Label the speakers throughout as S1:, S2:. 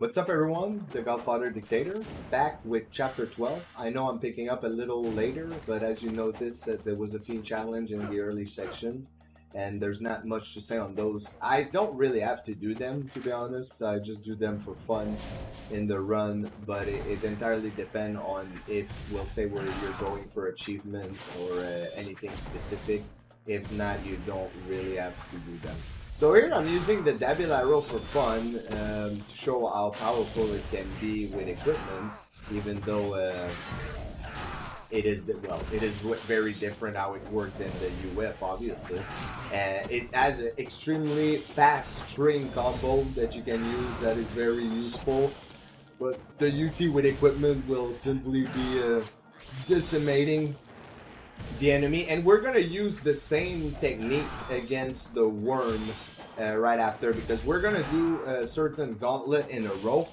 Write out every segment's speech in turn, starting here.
S1: What's up everyone, the Godfather Dictator, back with chapter 12. I know I'm picking up a little later, but as you noticed, there was a Fiend challenge in the early section, and there's not much to say on those. I don't really have to do them, to be honest. I just do them for fun in the run, but it entirely depends on if, we'll say, where you're going for achievement or anything specific. If not, you don't really have to do them. So here I'm using the Double Arrow for fun to show how powerful it can be with equipment, even though it is very different how it worked in the UF, obviously. It has an extremely fast string combo that you can use that is very useful, but the UT with equipment will simply be decimating the enemy, and we're gonna use the same technique against the worm right after, because we're gonna do a certain gauntlet in a row,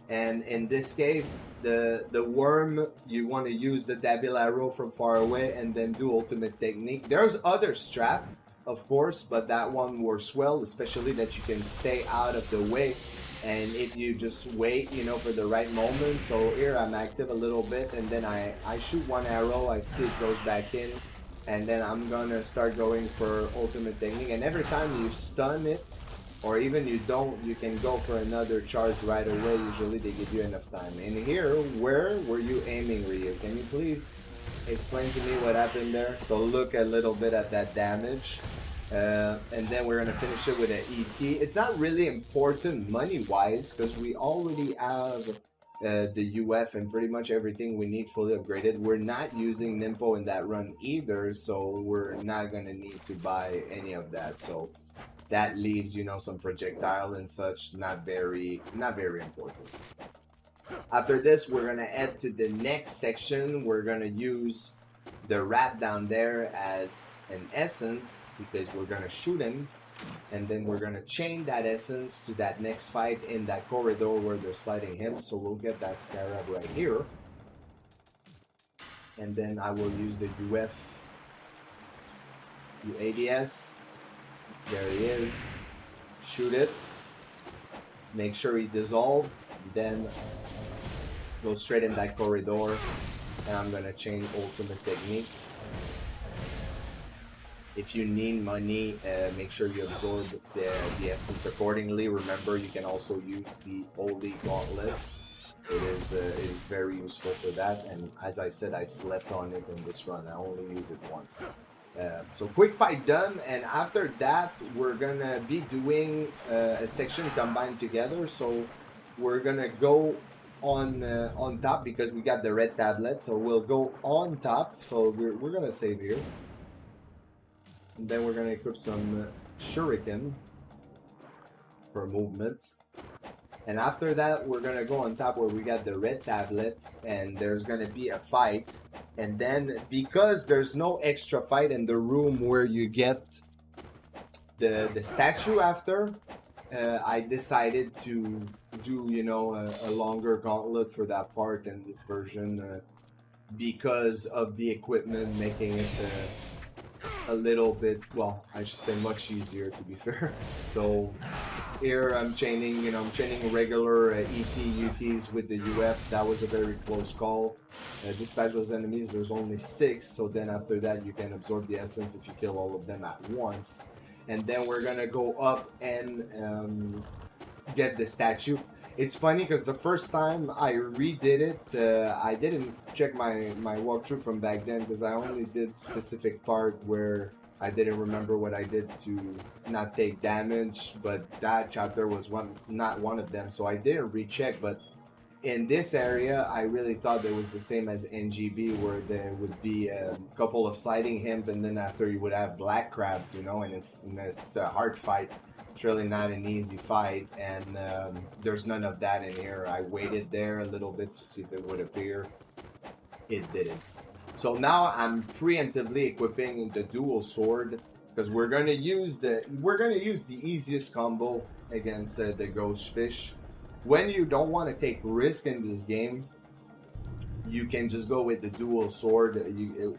S1: and in this case the worm, you want to use the Double Arrow from far away and then do ultimate technique. There's other strat, of course, but that one works well, especially that you can stay out of the way. And if you just wait, you know, for the right moment. So here I'm active a little bit, and then I shoot one arrow, I see it goes back in, and then I'm gonna start going for ultimate technique. And every time you stun it, or even you don't, you can go for another charge right away. Usually they give you enough time. And here, where were you aiming, Ryu? Can you please explain to me what happened there? So look a little bit at that damage. And then we're gonna finish it with an ET. It's not really important money-wise because we already have the UF and pretty much everything we need fully upgraded. We're not using Nimpo in that run either, so we're not gonna need to buy any of that. So that leaves, you know, some projectile and such, not very important. After this, we're gonna head to the next section. We're gonna use the rat down there as an essence because we're gonna shoot him, and then we're gonna chain that essence to that next fight in that corridor where they're sliding him. So we'll get that scarab right here, and then I will use the UADS. There he is. Shoot it, make sure he dissolves, then go straight in that corridor. And I'm gonna chain ultimate technique. If you need money, make sure you absorb the essence accordingly. Remember, you can also use the Holy Gauntlet. It is very useful for that. And as I said, I slept on it in this run. I only use it once. So quick fight done, and after that we're gonna be doing a section combined together. So we're gonna go on top because we got the red tablet, so we'll go on top. So we're gonna save here, and then we're gonna equip some shuriken for movement, and after that we're gonna go on top where we got the red tablet, and there's gonna be a fight. And then because there's no extra fight in the room where you get the statue after, I decided to do, you know, a longer gauntlet for that part in this version because of the equipment, making it a little bit, well, I should say much easier, to be fair. So here I'm chaining, you know, I'm chaining regular UTs with the UF. That was a very close call. Dispatch those enemies, there's only 6, so then after that you can absorb the essence if you kill all of them at once. And then we're gonna go up and get the statue. It's funny because the first time I redid it, I didn't check my walkthrough from back then because I only did specific part where I didn't remember what I did to not take damage, but that chapter was not one of them, so I didn't recheck. But in this area, I really thought it was the same as NGB, where there would be a couple of sliding him, and then after you would have black crabs, you know, and it's a hard fight. It's really not an easy fight, and there's none of that in here. I waited there a little bit to see if it would appear. It didn't. So now I'm preemptively equipping the dual sword because we're gonna use the easiest combo against the ghost fish. When you don't want to take risk in this game, you can just go with the dual sword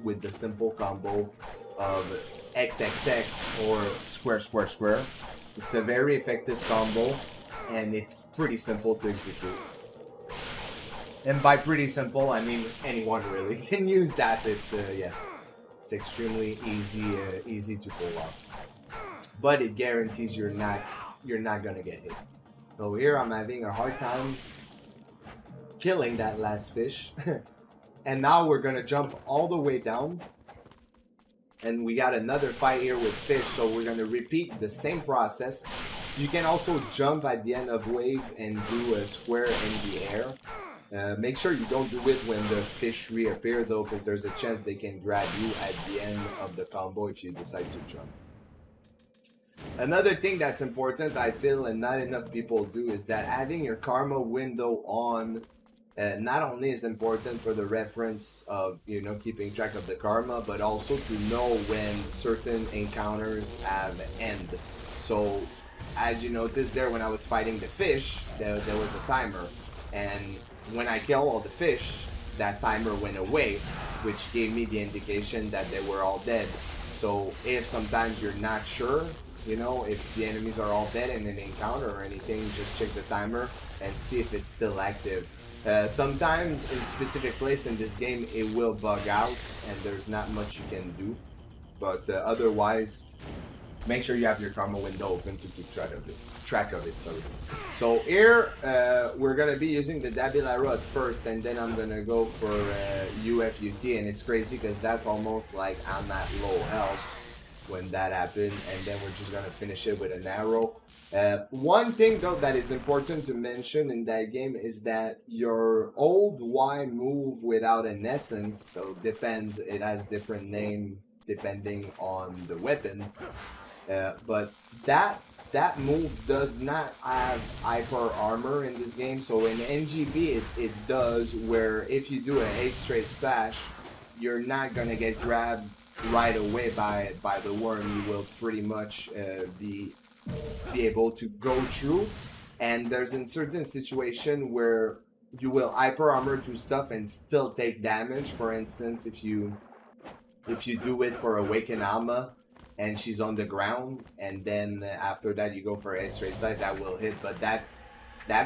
S1: with the simple combo of XXX or square square square. It's a very effective combo. and it's pretty simple to execute. And by pretty simple, I mean anyone really can use that. It's yeah, it's extremely easy to pull off. But it guarantees you're not gonna get hit. So here I'm having a hard time killing that last fish. And now we're gonna jump all the way down. And we got another fight here with fish, so we're gonna repeat the same process. You can also jump at the end of wave and do a square in the air. Make sure you don't do it when the fish reappear though, because there's a chance they can grab you at the end of the combo if you decide to jump. Another thing that's important, I feel, and not enough people do, is that having your karma window on not only is important for the reference of, you know, keeping track of the karma, but also to know when certain encounters have end. So as you noticed there, when I was fighting the fish, there was a timer, and when I killed all the fish, that timer went away, which gave me the indication that they were all dead. So if sometimes you're not sure, you know, if the enemies are all dead in an encounter or anything, just check the timer and see if it's still active. Sometimes in specific place in this game it will bug out and there's not much you can do, but otherwise make sure you have your karma window open to keep track of it. Sorry. So here we're gonna be using the Dabilaro at first, and then I'm gonna go for UFUT, and it's crazy because that's almost like I'm at low health when that happened, and then we're just gonna finish it with an arrow. One thing though that is important to mention in that game is that your old Y move without an essence, so depends, it has different name depending on the weapon, but that move does not have hyper armor in this game. So in NGB it does, where if you do a 8 straight slash, you're not gonna get grabbed right away by the worm. You will pretty much be able to go through, and there's a certain situation where you will hyper armor to stuff and still take damage. For instance, if you do it for Awaken Alma and she's on the ground, and then after that you go for a straight side, that will hit. But that's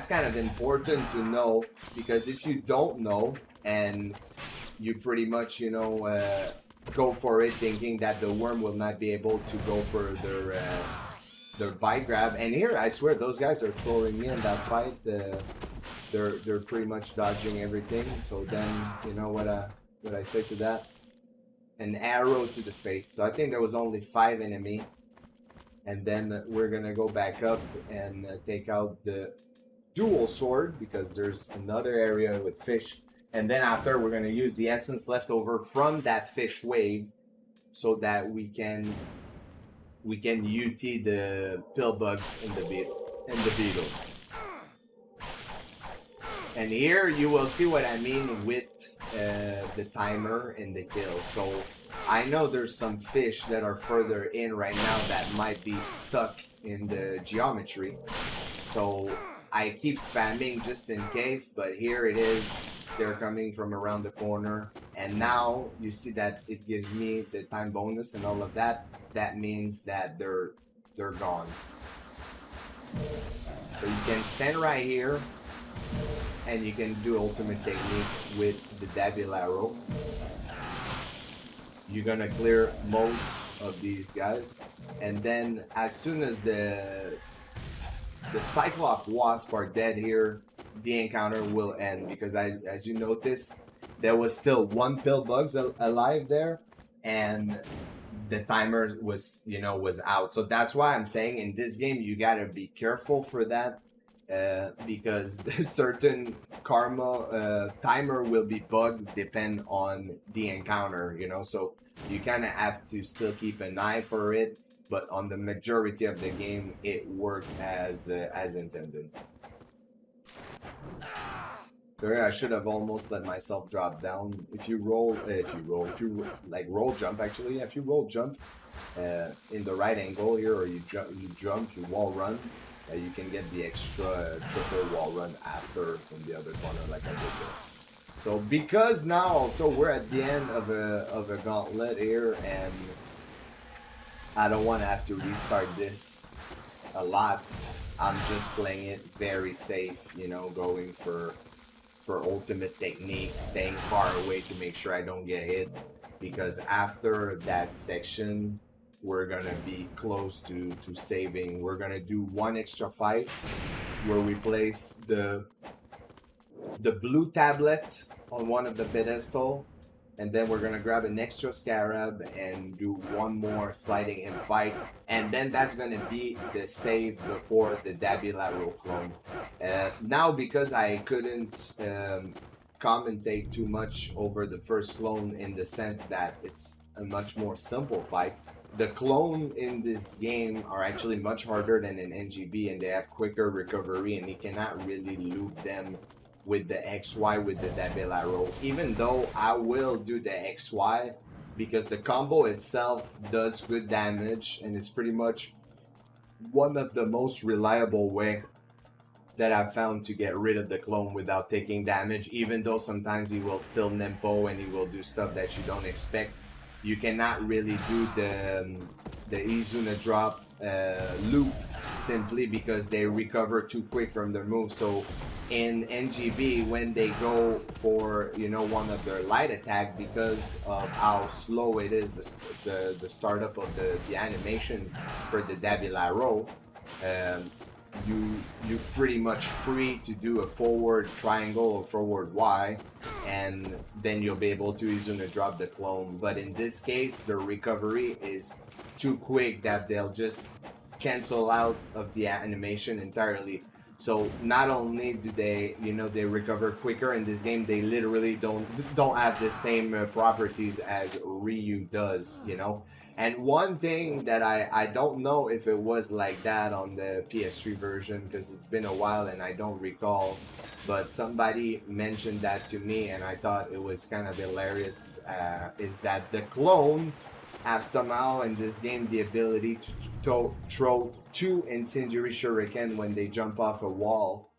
S1: kind of important to know, because if you don't know and you pretty much, you know, go for it thinking that the worm will not be able to go for their bite grab, and here I swear those guys are trolling me in that fight. They're pretty much dodging everything. So then, you know what I say to that? An arrow to the face. So I think there was only 5 enemy, and then we're gonna go back up and take out the dual sword, because there's another area with fish, and then after we're gonna use the essence left over from that fish wave so that we can UT the pill bugs in the beetle. And here you will see what I mean with the timer and the kill. So I know there's some fish that are further in right now that might be stuck in the geometry, so I keep spamming just in case. But here it is, they're coming from around the corner, and now you see that it gives me the time bonus and all of that. That means that they're gone. So you can stand right here and you can do ultimate technique with the Dabilaro. You're gonna clear most of these guys, and then as soon as the Cyclops Wasp are dead here, the encounter will end, because as you notice, there was still 1 pill bugs alive there, and the timer was, you know, was out. So that's why I'm saying in this game you gotta be careful for that. Because certain karma timer will be bugged depend on the encounter, you know, so you kind of have to still keep an eye for it, but on the majority of the game it worked as intended. Sorry, I should have almost let myself drop down. If you roll jump, actually, if you roll jump in the right angle here, or you wall run, you can get the extra triple wall run after in the other corner, like I did there. So because now also we're at the end of a gauntlet here, and I don't want to have to restart this a lot. I'm just playing it very safe, you know, going for ultimate technique, staying far away to make sure I don't get hit. Because after that section, we're gonna be close to saving. We're gonna do one extra fight where we place the blue tablet on one of the pedestal, and then we're gonna grab an extra scarab and do one more sliding in fight, and then that's gonna be the save before the Dabilaro clone. Now, because I couldn't commentate too much over the first clone in the sense that it's a much more simple fight, the clone in this game are actually much harder than in NGB, and they have quicker recovery, and you cannot really loop them with the XY with the Dabilaro. Even though I will do the XY because the combo itself does good damage, and it's pretty much one of the most reliable way that I've found to get rid of the clone without taking damage. Even though sometimes he will still Nempo and he will do stuff that you don't expect, you cannot really do the Izuna drop loop simply because they recover too quick from their move. So in NGB, when they go for, you know, one of their light attack, because of how slow it is, the startup of the animation for the Dabilaro, you pretty much free to do a forward triangle or forward Y, and then you'll be able to Izuna drop the clone. But in this case, the recovery is too quick that they'll just cancel out of the animation entirely. So not only do they, you know, they recover quicker in this game, they literally don't have the same properties as Ryu does, you know. And one thing that I don't know if it was like that on the PS3 version, because it's been a while and I don't recall, but somebody mentioned that to me and I thought it was kind of hilarious, is that the clone have somehow in this game the ability to throw 2 incendiary shuriken when they jump off a wall,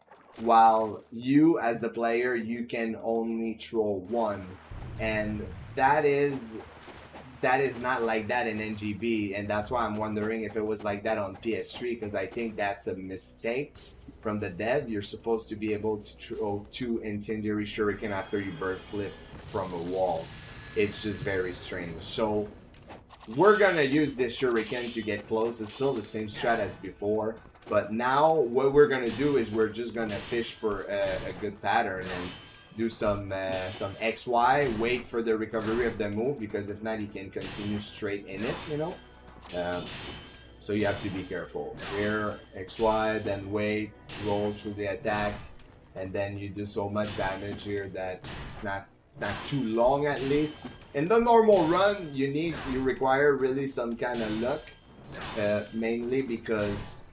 S1: while you as the player, you can only throw 1. And that is not like that in NGB, and that's why I'm wondering if it was like that on PS3, because I think that's a mistake from the dev. You're supposed to be able to throw 2 incendiary shuriken after you bird flip from a wall. It's just very strange. So we're gonna use this shuriken to get close. It's still the same strat as before, but now what we're gonna do is we're just gonna fish for a good pattern and do some XY, wait for the recovery of the move, because if not, you can continue straight in it, you know. So you have to be careful. Here, XY, then wait, roll through the attack, and then you do so much damage here that it's not too long. At least in the normal run, you require really some kind of luck, mainly because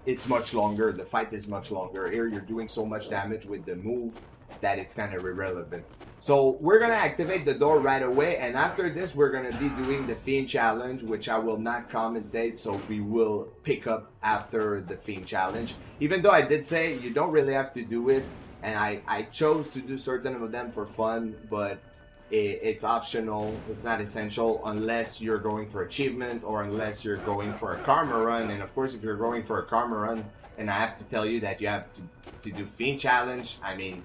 S1: it's much longer. The fight is much longer. Here, you're doing so much damage with the move that it's kind of irrelevant. So we're gonna activate the door right away, and after this we're gonna be doing the Fiend challenge, which I will not commentate, so we will pick up after the Fiend challenge. Even though I did say you don't really have to do it, and I chose to do certain of them for fun, but it's optional. It's not essential unless you're going for achievement or unless you're going for a karma run. And of course, if you're going for a karma run and I have to tell you that you have to do Fiend challenge, I mean,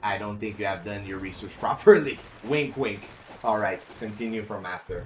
S1: I don't think you have done your research properly. Wink, wink. Alright, continue from after.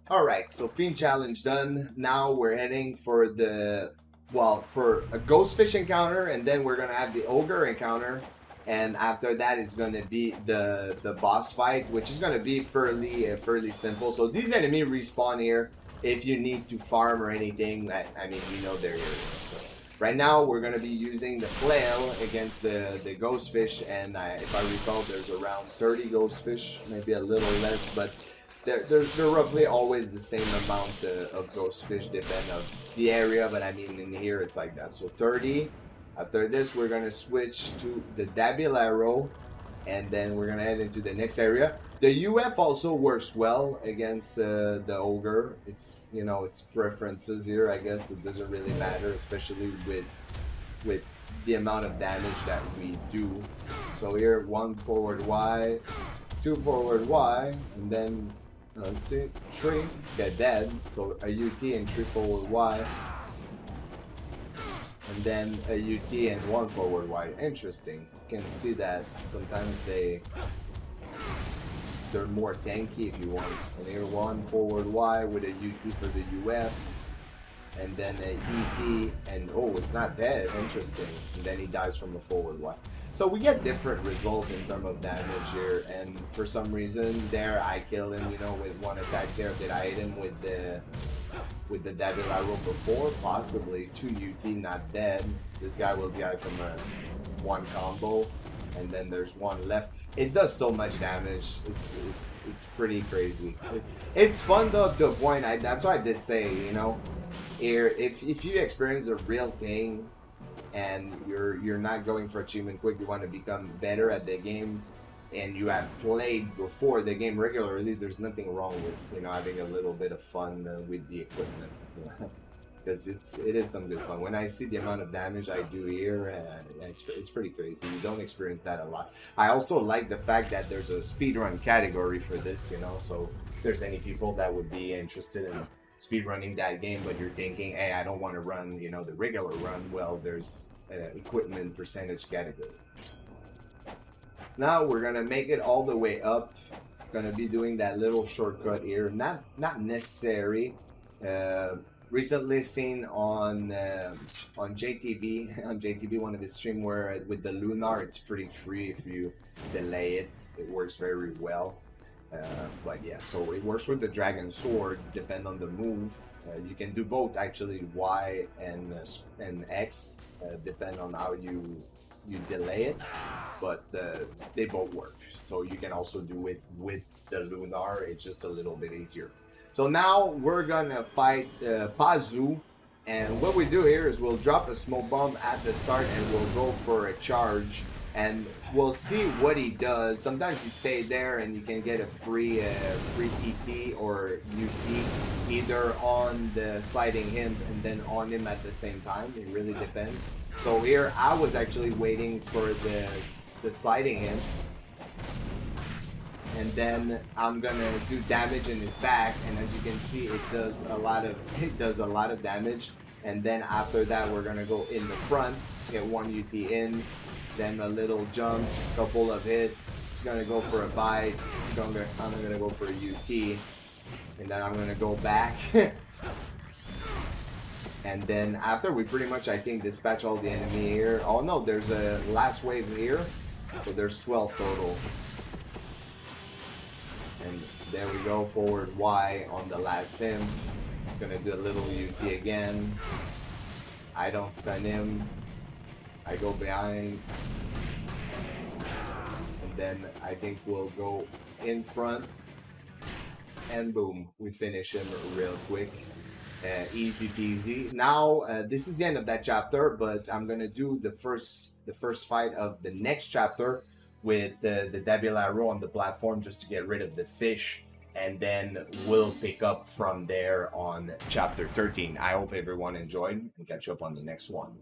S1: Alright, so Fiend Challenge done. Now we're heading for the, well, for a Ghostfish encounter, and then we're going to have the Ogre encounter. And after that, it's going to be the boss fight, which is going to be fairly simple. So these enemies respawn here if you need to farm or anything. I mean, you know they're here. So right now, we're going to be using the flail against the Ghostfish. And if I recall, there's around 30 Ghostfish, maybe a little less, but they're roughly always the same amount of Ghostfish, depending on the area, but I mean in here it's like that. So 30. After this, we're gonna switch to the Double Arrow, and then we're gonna head into the next area. The UF also works well against the Ogre. It's, you know, it's preferences here. I guess it doesn't really matter, especially with the amount of damage that we do. So here, 1 forward Y, 2 forward Y, and then let's see, 3 get dead. So a UT and 3 forward Y. And then a UT and 1 forward Y. Interesting. You can see that sometimes they're more tanky if you want. And here 1 forward Y with a UT for the UF. And then a ET and oh, it's not dead. Interesting. And then he dies from a forward Y. So we get different results in terms of damage here, and for some reason there I kill him, you know, with 1 attack there. Did I hit him with the Double Arrow before? Possibly. 2 UT, not dead. This guy will die from a 1 combo, and then there's 1 left. It does so much damage. It's pretty crazy. It's fun though to a point. That's why I did say, you know, here if you experience a real thing, and you're not going for achievement quick, you want to become better at the game, and you have played before the game regularly, there's nothing wrong with, you know, having a little bit of fun with the equipment, because it is some good fun. When I see the amount of damage I do here, it's pretty crazy. You don't experience that a lot. I also like the fact that there's a speedrun category for this, you know, so if there's any people that would be interested in speedrunning that game, but you're thinking, hey, I don't want to run, you know, the regular run, well, there's an equipment percentage category. Now we're gonna make it all the way up. Gonna be doing that little shortcut here. Not necessary. Recently seen on JTB on JTB, one of his stream, where with the Lunar it's pretty free if you delay it. It works very well. But yeah, so it works with the Dragon Sword, depend on the move. You can do both actually, Y and X, depend on how you delay it, but they both work. So you can also do it with the Lunar, it's just a little bit easier. So now we're gonna fight Pazu, and what we do here is we'll drop a smoke bomb at the start and we'll go for a charge. And we'll see what he does. Sometimes you stay there and you can get a free PT or UT, either on the sliding him and then on him at the same time. It really depends. So here I was actually waiting for the sliding him, and then I'm gonna do damage in his back. And as you can see, it does a lot of damage. And then after that, we're gonna go in the front, get 1 UT in. Then a little jump, couple of hits. It's gonna go for a bite. I'm gonna go for a UT, and then I'm gonna go back. And then after we pretty much, I think, dispatch all the enemy here. Oh no, there's a last wave here, so there's 12 total. And there we go, forward Y on the last sim. Gonna do a little UT again. I don't stun him. I go behind, and then I think we'll go in front, and boom, we finish him real quick. Easy peasy. Now this is the end of that chapter, but I'm gonna do the first fight of the next chapter with the Double Arrow on the platform, just to get rid of the fish, and then we'll pick up from there on chapter 13. I hope everyone enjoyed, and catch you up on the next one.